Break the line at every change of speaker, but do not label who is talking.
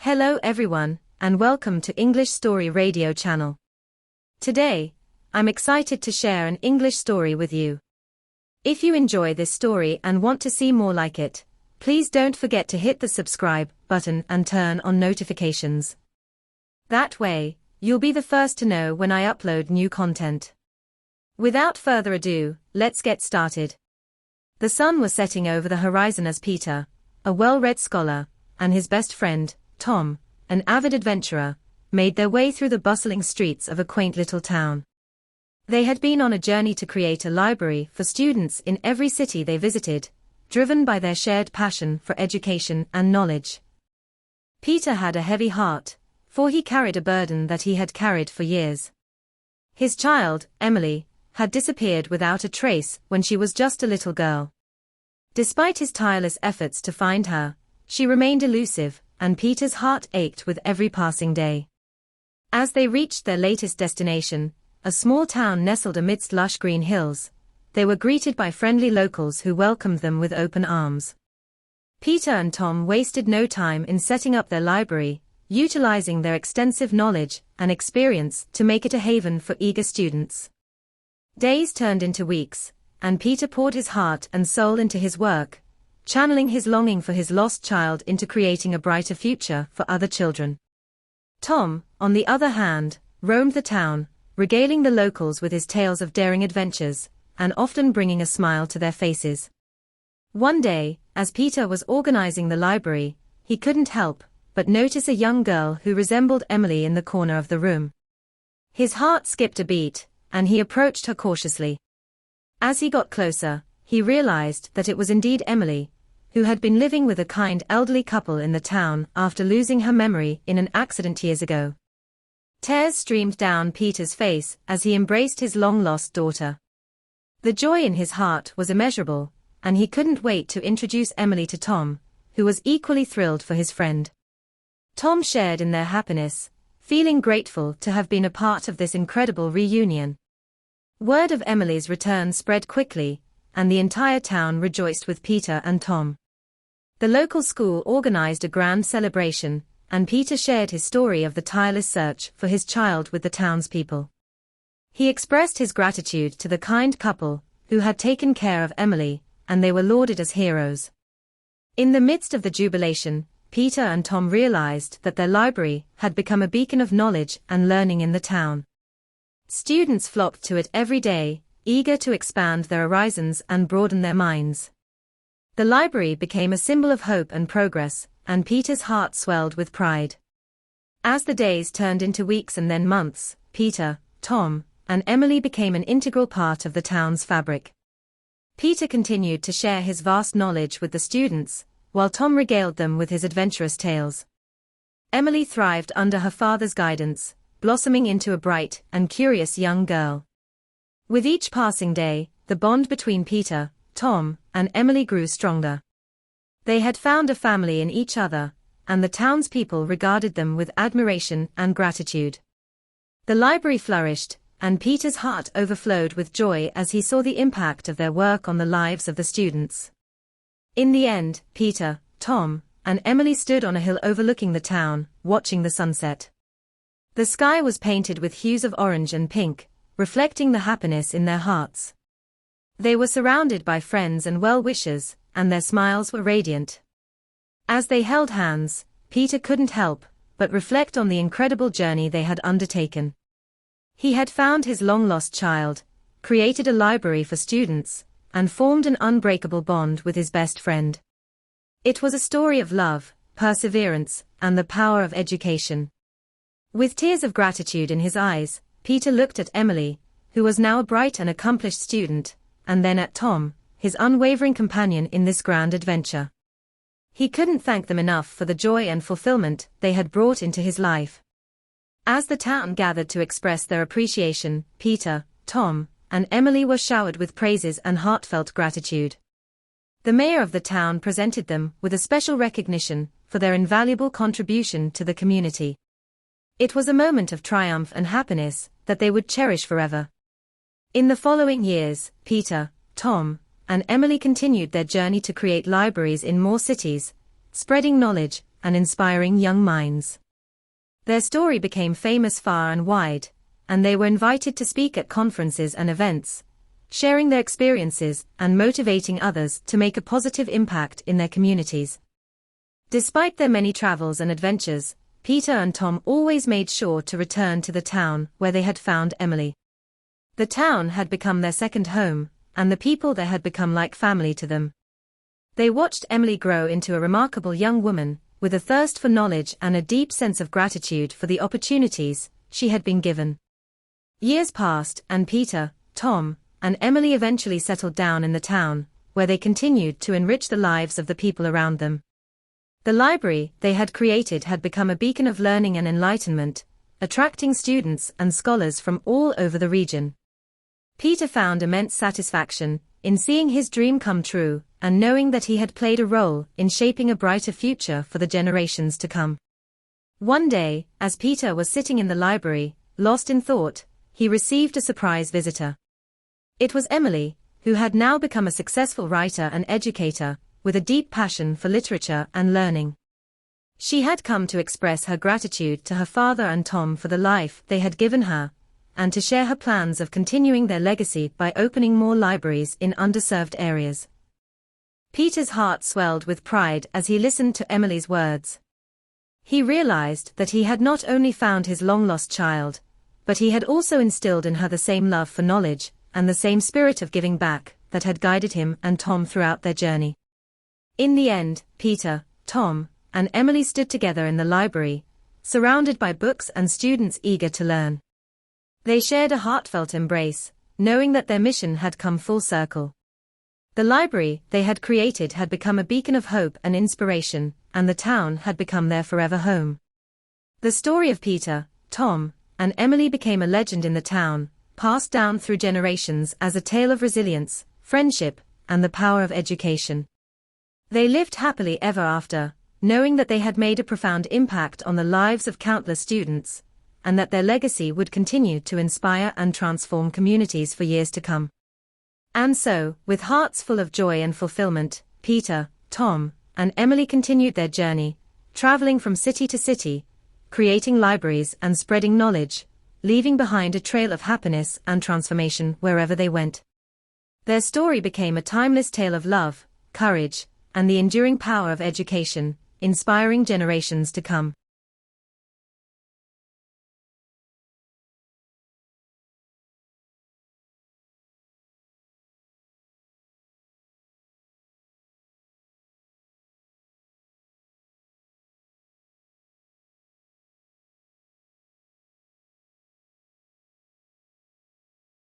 Hello everyone, and welcome to English Story Radio channel. Today, I'm excited to share an English story with you. If you enjoy this story and want to see more like it, please don't forget to hit the subscribe button and turn on notifications. That way, you'll be the first to know when I upload new content. Without further ado, let's get started. The sun was setting over the horizon as Peter, a well-read scholar, and his best friend, Tom, an avid adventurer, made their way through the bustling streets of a quaint little town. They had been on a journey to create a library for students in every city they visited, driven by their shared passion for education and knowledge. Peter had a heavy heart, for he carried a burden that he had carried for years. His child, Emily, had disappeared without a trace when she was just a little girl. Despite his tireless efforts to find her, she remained elusive, and Peter's heart ached with every passing day. As they reached their latest destination, a small town nestled amidst lush green hills, they were greeted by friendly locals who welcomed them with open arms. Peter and Tom wasted no time in setting up their library, utilizing their extensive knowledge and experience to make it a haven for eager students. Days turned into weeks, and Peter poured his heart and soul into his work, channeling his longing for his lost child into creating a brighter future for other children. Tom, on the other hand, roamed the town, regaling the locals with his tales of daring adventures, and often bringing a smile to their faces. One day, as Peter was organizing the library, he couldn't help but notice a young girl who resembled Emily in the corner of the room. His heart skipped a beat, and he approached her cautiously. As he got closer, he realized that it was indeed Emily, who had been living with a kind elderly couple in the town after losing her memory in an accident years ago. Tears streamed down Peter's face as he embraced his long-lost daughter. The joy in his heart was immeasurable, and he couldn't wait to introduce Emily to Tom, who was equally thrilled for his friend. Tom shared in their happiness, feeling grateful to have been a part of this incredible reunion. Word of Emily's return spread quickly, and the entire town rejoiced with Peter and Tom. The local school organized a grand celebration, and Peter shared his story of the tireless search for his child with the townspeople. He expressed his gratitude to the kind couple who had taken care of Emily, and they were lauded as heroes. In the midst of the jubilation, Peter and Tom realized that their library had become a beacon of knowledge and learning in the town. Students flocked to it every day, eager to expand their horizons and broaden their minds. The library became a symbol of hope and progress, and Peter's heart swelled with pride. As the days turned into weeks and then months, Peter, Tom, and Emily became an integral part of the town's fabric. Peter continued to share his vast knowledge with the students, while Tom regaled them with his adventurous tales. Emily thrived under her father's guidance, blossoming into a bright and curious young girl. With each passing day, the bond between Peter, Tom, and Emily grew stronger. They had found a family in each other, and the townspeople regarded them with admiration and gratitude. The library flourished, and Peter's heart overflowed with joy as he saw the impact of their work on the lives of the students. In the end, Peter, Tom, and Emily stood on a hill overlooking the town, watching the sunset. The sky was painted with hues of orange and pink, reflecting the happiness in their hearts. They were surrounded by friends and well-wishers, and their smiles were radiant. As they held hands, Peter couldn't help but reflect on the incredible journey they had undertaken. He had found his long-lost child, created a library for students, and formed an unbreakable bond with his best friend. It was a story of love, perseverance, and the power of education. With tears of gratitude in his eyes, Peter looked at Emily, who was now a bright and accomplished student, and then at Tom, his unwavering companion in this grand adventure. He couldn't thank them enough for the joy and fulfillment they had brought into his life. As the town gathered to express their appreciation, Peter, Tom, and Emily were showered with praises and heartfelt gratitude. The mayor of the town presented them with a special recognition for their invaluable contribution to the community. It was a moment of triumph and happiness that they would cherish forever. In the following years, Peter, Tom, and Emily continued their journey to create libraries in more cities, spreading knowledge and inspiring young minds. Their story became famous far and wide, and they were invited to speak at conferences and events, sharing their experiences and motivating others to make a positive impact in their communities. Despite their many travels and adventures, Peter and Tom always made sure to return to the town where they had found Emily. The town had become their second home, and the people there had become like family to them. They watched Emily grow into a remarkable young woman, with a thirst for knowledge and a deep sense of gratitude for the opportunities she had been given. Years passed, and Peter, Tom, and Emily eventually settled down in the town, where they continued to enrich the lives of the people around them. The library they had created had become a beacon of learning and enlightenment, attracting students and scholars from all over the region. Peter found immense satisfaction in seeing his dream come true, and knowing that he had played a role in shaping a brighter future for the generations to come. One day, as Peter was sitting in the library, lost in thought, he received a surprise visitor. It was Emily, who had now become a successful writer and educator, with a deep passion for literature and learning. She had come to express her gratitude to her father and Tom for the life they had given her, and to share her plans of continuing their legacy by opening more libraries in underserved areas. Peter's heart swelled with pride as he listened to Emily's words. He realized that he had not only found his long-lost child, but he had also instilled in her the same love for knowledge, and the same spirit of giving back that had guided him and Tom throughout their journey. In the end, Peter, Tom, and Emily stood together in the library, surrounded by books and students eager to learn. They shared a heartfelt embrace, knowing that their mission had come full circle. The library they had created had become a beacon of hope and inspiration, and the town had become their forever home. The story of Peter, Tom, and Emily became a legend in the town, passed down through generations as a tale of resilience, friendship, and the power of education. They lived happily ever after, knowing that they had made a profound impact on the lives of countless students, and that their legacy would continue to inspire and transform communities for years to come. And so, with hearts full of joy and fulfillment, Peter, Tom, and Emily continued their journey, traveling from city to city, creating libraries and spreading knowledge, leaving behind a trail of happiness and transformation wherever they went. Their story became a timeless tale of love, courage, and the enduring power of education, inspiring generations to come.